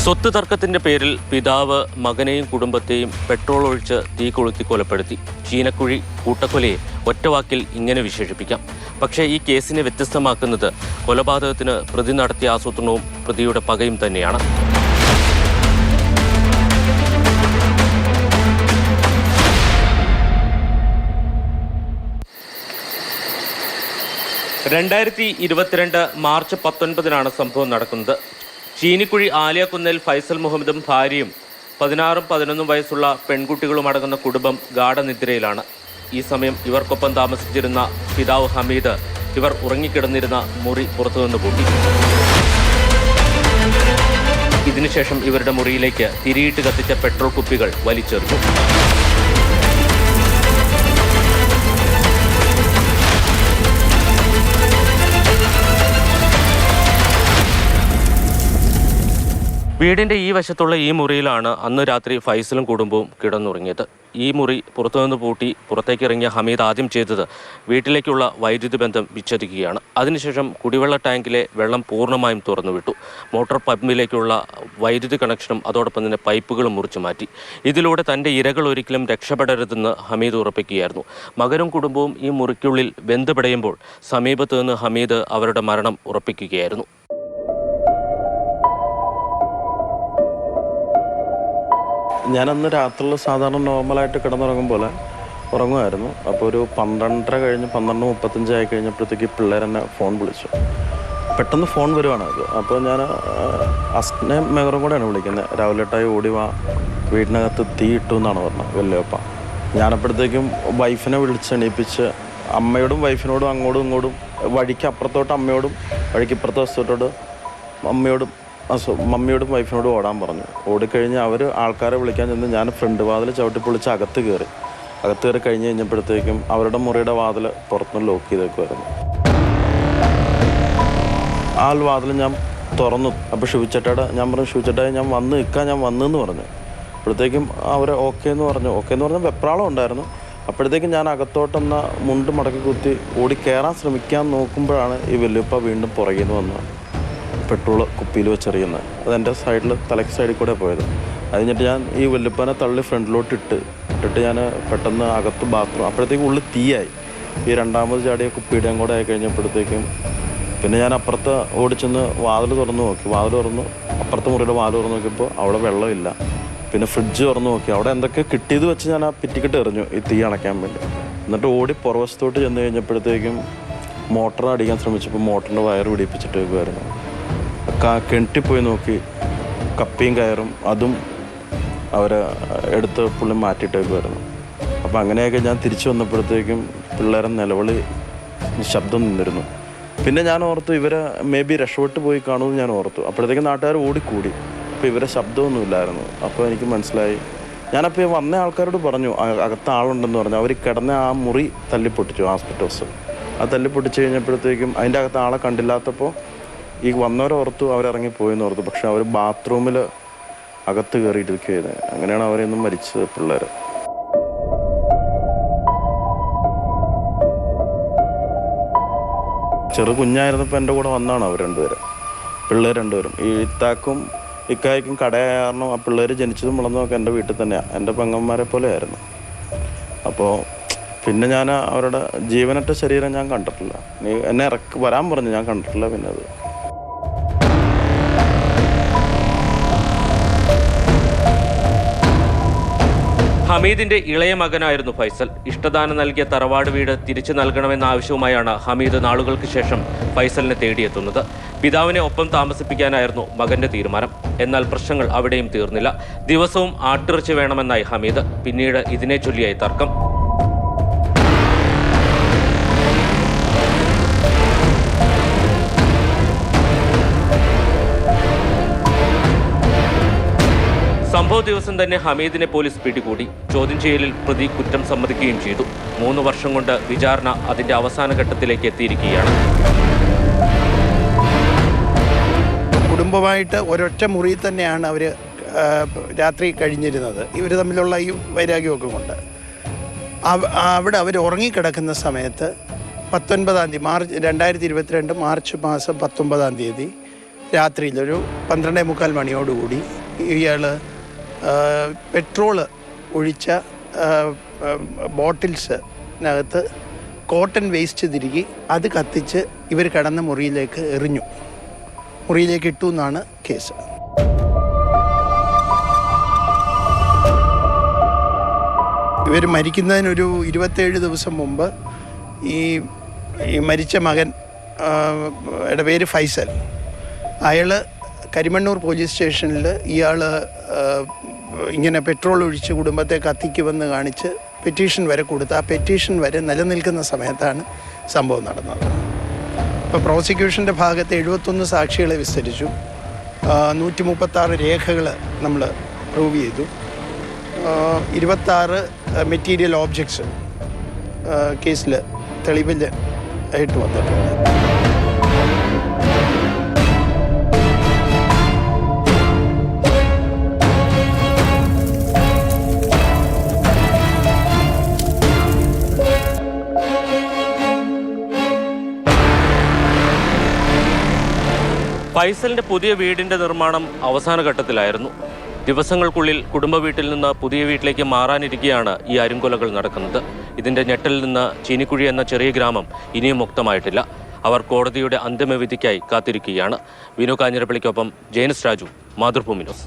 സ്വത്ത് തർക്കത്തിന്റെ പേരിൽ പിതാവ് മകനെയും കുടുംബത്തെയും പെട്രോൾ ഒഴിച്ച് തീ കൊളുത്തി കൊലപ്പെടുത്തി. ചീനക്കുഴി കൂട്ടക്കൊലയെ ഒറ്റവാക്കിൽ ഇങ്ങനെ വിശേഷിപ്പിക്കാം. പക്ഷേ ഈ കേസിനെ വ്യത്യസ്തമാക്കുന്നത് കൊലപാതകത്തിന് പ്രതി നടത്തിയ ആസൂത്രണവും പ്രതിയുടെ പകയും തന്നെയാണ്. മാർച്ച് 19 സംഭവം നടക്കുന്നത്. ചീനിക്കുഴി ആലിയക്കുന്നേൽ ഫൈസൽ മുഹമ്മദും ഭാര്യയും 16ഉം 11ഉം വയസ്സുള്ള പെൺകുട്ടികളും അടങ്ങുന്ന കുടുംബം ഗാഠനിദ്രയിലാണ്. ഈ സമയം ഇവർക്കൊപ്പം താമസിച്ചിരുന്ന പിതാവ് ഹമീദ് ഇവർ ഉറങ്ങിക്കിടന്നിരുന്ന മുറി പുറത്തുനിന്ന് പൂട്ടി. ഇതിനുശേഷം ഇവരുടെ മുറിയിലേക്ക് തിരിയിട്ട് കത്തിച്ച പെട്രോൾ കുപ്പികൾ വലിച്ചെറിഞ്ഞു. വീടിൻ്റെ ഈ വശത്തുള്ള ഈ മുറിയിലാണ് അന്ന് രാത്രി ഫൈസലും കുടുംബവും കിടന്നുറങ്ങിയത്. ഈ മുറി പുറത്തുനിന്ന് പൂട്ടി പുറത്തേക്ക് ഇറങ്ങിയ ഹമീദ് ആദ്യം ചെയ്തത് വീട്ടിലേക്കുള്ള വൈദ്യുതി ബന്ധം വിച്ഛേദിക്കുകയാണ്. അതിനുശേഷം കുടിവെള്ള ടാങ്കിലെ വെള്ളം പൂർണ്ണമായും തുറന്നുവിട്ടു. മോട്ടോർ പമ്പിലേക്കുള്ള വൈദ്യുതി കണക്ഷനും അതോടൊപ്പം തന്നെ പൈപ്പുകളും മുറിച്ചു മാറ്റി. ഇതിലൂടെ തൻ്റെ ഇരകൾ ഒരിക്കലും രക്ഷപ്പെടരുതെന്ന് ഹമീദ് ഉറപ്പിക്കുകയായിരുന്നു. മകനും കുടുംബവും ഈ മുറിക്കുള്ളിൽ വെന്തുപിടയുമ്പോൾ സമീപത്ത് നിന്ന് ഹമീദ് അവരുടെ മരണം ഉറപ്പിക്കുകയായിരുന്നു. ഞാനന്ന് രാത്രിയിൽ സാധാരണ നോർമലായിട്ട് കിടന്നുറങ്ങും പോലെ ഉറങ്ങുമായിരുന്നു. അപ്പോൾ ഒരു 12:30 കഴിഞ്ഞ് 12:35 ആയി കഴിഞ്ഞപ്പോഴത്തേക്ക് പിള്ളേരെന്നെ ഫോൺ വിളിച്ചു. പെട്ടെന്ന് ഫോൺ വരുവാണ് അത്. അപ്പോൾ ഞാൻ അസ്നയും മെഹറും കൂടെയാണ് വിളിക്കുന്നത്. രാവിലെട്ടായി ഓടി വാ, വീടിനകത്ത് തീ ഇട്ടു എന്നാണ് പറഞ്ഞത് വല്യപ്പ. ഞാനപ്പോഴത്തേക്കും വൈഫിനെ വിളിച്ചെണീപ്പിച്ച് അമ്മയോടും വൈഫിനോടും അങ്ങോട്ടും ഇങ്ങോട്ടും വഴിക്ക് അപ്പുറത്തോട്ട് അമ്മയോടും വഴിക്ക് ഇപ്പുറത്തെ വസ്തുത്തോട്ട് മമ്മിയോടും വൈഫിനോടും ഓടാൻ പറഞ്ഞു. ഓടിക്കഴിഞ്ഞ് അവർ ആൾക്കാരെ വിളിക്കാൻ ചെന്ന് ഞാൻ ഫ്രണ്ട് വാതിൽ ചവിട്ടി പൊളിച്ച് അകത്ത് കയറി കഴിഞ്ഞ് കഴിഞ്ഞപ്പോഴത്തേക്കും അവരുടെ മുറിയുടെ വാതിൽ പുറത്തുനിന്ന് ലോക്ക് ചെയ്തേക്കുമായിരുന്നു. ആ വാതിൽ ഞാൻ തുറന്നു. അപ്പോൾ ഷിവിച്ചേട്ടയുടെ ഞാൻ പറഞ്ഞു, ഷിവിച്ചേട്ടായി ഞാൻ വന്ന് നിൽക്കാൻ ഞാൻ വന്നെന്ന് പറഞ്ഞു. അപ്പോഴത്തേക്കും അവർ ഓക്കെ എന്ന് പറഞ്ഞ് വെപ്രാളം ഉണ്ടായിരുന്നു. അപ്പോഴത്തേക്കും ഞാൻ അകത്തോട്ടെന്ന മുണ്ട് മടക്കി കുത്തി ഓടി കയറാൻ ശ്രമിക്കാൻ നോക്കുമ്പോഴാണ് ഈ വല്യപ്പ വീണ്ടും പുറകിൽ നിന്ന് വന്നത് പെട്രോൾ കുപ്പിയിൽ വെച്ചെറിയുന്നത്. അതെൻ്റെ തലയ്ക്ക് സൈഡിൽ കൂടെ പോയത്. അത് കഴിഞ്ഞിട്ട് ഞാൻ ഈ വല്യപ്പനെ തള്ളി ഫ്രണ്ടിലോട്ട് ഇട്ടിട്ട് ഞാൻ പെട്ടെന്ന് അകത്ത് ബാത്റൂം, അപ്പോഴത്തേക്കും ഉള്ളിൽ തീയായി. ഈ രണ്ടാമത് ചാടിയ കുപ്പിയുടെയും കൂടെ ആയി കഴിഞ്ഞപ്പോഴത്തേക്കും പിന്നെ ഞാൻ അപ്പുറത്ത് ഓടിച്ചെന്ന് വാതിൽ തുറന്നു അപ്പുറത്തെ മുറിയുടെ വാതിൽ തുറന്നു നോക്കിയപ്പോൾ അവിടെ വെള്ളമില്ല. പിന്നെ ഫ്രിഡ്ജ് തുറന്നു നോക്കി, അവിടെ എന്തൊക്കെ കിട്ടിയത് വെച്ച് ഞാൻ ആ പിറ്റിക്കിട്ട് എറിഞ്ഞു ഈ തീ അണയ്ക്കാൻ വേണ്ടി. എന്നിട്ട് ഓടി പുറവശത്തോട്ട് ചെന്ന് കഴിഞ്ഞപ്പോഴത്തേക്കും മോട്ടർ അടിക്കാൻ ശ്രമിച്ചപ്പോൾ മോട്ടറിൻ്റെ വയർ പിടിപ്പിച്ചിട്ട് വെക്കുമായിരുന്നു. കിണറ്റിപ്പോയി നോക്കി കപ്പിയും കയറും അതും അവരെ എടുത്ത് പുള്ളി മാറ്റിയിട്ടേക്കുമായിരുന്നു. അപ്പോൾ അങ്ങനെയൊക്കെ ഞാൻ തിരിച്ചു വന്നപ്പോഴത്തേക്കും പിള്ളേരെ നിലവിളി ശബ്ദം നിന്നിരുന്നു. പിന്നെ ഞാൻ ഓർത്തു ഇവരെ മേ ബി രക്ഷപ്പെട്ട് പോയി കാണുമെന്ന് ഞാൻ ഓർത്തു. അപ്പോഴത്തേക്കും നാട്ടുകാർ ഓടിക്കൂടി. അപ്പോൾ ഇവരെ ശബ്ദമൊന്നുമില്ലായിരുന്നു. അപ്പോൾ എനിക്ക് മനസ്സിലായി. ഞാനപ്പോൾ വന്ന ആൾക്കാരോട് പറഞ്ഞു അകത്ത് ആളുണ്ടെന്ന് പറഞ്ഞു. അവർ കിടന്ന ആ മുറി തല്ലിപ്പൊട്ടിച്ചു ഹോസ്പിറ്റൽസ്. ആ തല്ലിപ്പൊട്ടിച്ച് കഴിഞ്ഞപ്പോഴത്തേക്കും അതിൻ്റെ അകത്ത് ആളെ കണ്ടില്ലാത്തപ്പോൾ ഈ വന്നവരോർത്തു അവരിറങ്ങിപ്പോയെന്ന് ഓർത്തു. പക്ഷെ അവർ ബാത്റൂമിൽ അകത്ത് കയറിയിട്ടിരിക്കുകയായിരുന്നു. അങ്ങനെയാണ് അവരെയൊന്നും മരിച്ചത് പിള്ളേർ. ചെറു കുഞ്ഞായിരുന്നപ്പോൾ എൻ്റെ കൂടെ വന്നാണ് അവർ പിള്ളേർ രണ്ടുപേരും. ഈ ഇത്താക്കും ഇക്കായ്ക്കും കടയായ കാരണം ആ പിള്ളേർ ജനിച്ചതും വളർന്നതൊക്കെ എൻ്റെ വീട്ടിൽ തന്നെയാണ്. എൻ്റെ പെങ്ങന്മാരെ പോലെ ആയിരുന്നു. അപ്പോൾ പിന്നെ ഞാൻ അവരുടെ ജീവനറ്റ ശരീരം ഞാൻ കണ്ടിട്ടില്ല. എന്നെ വരാൻ പറഞ്ഞു, ഞാൻ കണ്ടിട്ടില്ല. പിന്നെ അത് ഹമീദിന്റെ ഇളയ മകനായിരുന്നു ഫൈസൽ. ഇഷ്ടദാനം നൽകിയ തറവാട് വീട് തിരിച്ചു നൽകണമെന്ന ആവശ്യവുമായാണ് ഹമീദ് നാളുകൾക്ക് ശേഷം ഫൈസലിനെ തേടിയെത്തുന്നത്. പിതാവിനെ ഒപ്പം താമസിപ്പിക്കാനായിരുന്നു മകന്റെ തീരുമാനം. എന്നാൽ പ്രശ്നങ്ങൾ അവിടെയും തീർന്നില്ല. ദിവസവും ആട്ടിറച്ചി വേണമെന്നായി ഹമീദ്. പിന്നീട് ഇതിനെ ചൊല്ലിയായി തർക്കം. സംഭവ ദിവസം തന്നെ ഹമീദിനെ പോലീസ് പിടികൂടി. ചോദ്യം ചെയ്യലിൽ പ്രതി കുറ്റം സമ്മതിക്കുകയും ചെയ്തു. 3 വർഷം കൊണ്ട് വിചാരണ അതിന്റെ അവസാന ഘട്ടത്തിലേക്ക് എത്തിയിരിക്കുകയാണ്. കുടുംബമായിട്ട് ഒരൊറ്റ മുറിയിൽ തന്നെയാണ് അവർ രാത്രി കഴിഞ്ഞിരുന്നത്. ഇവർ തമ്മിലുള്ള ഈ വൈരാഗ്യമൊക്കെ കൊണ്ട് അവിടെ അവർ ഉറങ്ങിക്കിടക്കുന്ന സമയത്ത് 19 മാർച്ച് 2022 മാർച്ച് മാസം 19 രാത്രിയിൽ ഒരു 12:45 മണിയോടുകൂടി ഇയാൾ പെട്രോള് ഒഴിച്ച ബോട്ടിൽസിനകത്ത് കോട്ടൺ വേസ്റ്റ് തിരികെ അത് കത്തിച്ച് ഇവർ കിടന്ന മുറിയിലേക്ക് എറിഞ്ഞു, മുറിയിലേക്ക് ഇട്ടു എന്നാണ് കേസ്. ഇവർ മരിക്കുന്നതിനൊരു 27 ദിവസം മുമ്പ് ഈ മരിച്ച മകൻ യുടെ പേര് ഫൈസൽ, അയാൾ കരിമണ്ണൂർ പോലീസ് സ്റ്റേഷനിൽ ഇയാൾ ഇങ്ങനെ പെട്രോൾ ഒഴിച്ച് കുടുംബത്തെ കത്തിക്കുമെന്ന് കാണിച്ച് പെറ്റീഷൻ വരെ കൊടുത്ത് ആ പെറ്റീഷൻ വരെ നിലനിൽക്കുന്ന സമയത്താണ് സംഭവം നടന്നത്. ഇപ്പോൾ പ്രോസിക്യൂഷൻ്റെ ഭാഗത്ത് 71 സാക്ഷികളെ വിസ്തരിച്ചു, 136 രേഖകൾ നമ്മൾ പ്രൂവ് ചെയ്തു, 26 മെറ്റീരിയൽ ഓബ്ജക്ട്സ് കേസിൽ തെളിവിൽ ആയിട്ട് വന്നിട്ടുണ്ട്. ഫൈസലിന്റെ പുതിയ വീടിന്റെ നിർമ്മാണം അവസാന ഘട്ടത്തിലായിരുന്നു. ദിവസങ്ങൾക്കുള്ളിൽ കുടുംബ വീട്ടിൽ നിന്ന് പുതിയ വീട്ടിലേക്ക് മാറാനിരിക്കെയാണ് ഈ അരുംകൊലകൾ നടക്കുന്നത്. ഇതിന്റെ ഞെട്ടലിൽ നിന്ന് ചീനിക്കുഴി എന്ന ചെറിയ ഗ്രാമം ഇനിയും മുക്തമായിട്ടില്ല. അവർ കോടതിയുടെ അന്തിമവിധിക്കായി കാത്തിരിക്കുകയാണ്. വിനു കാഞ്ഞിരപ്പള്ളിക്കൊപ്പം ജെയിൻസ് രാജു, മാതൃഭൂമി ന്യൂസ്.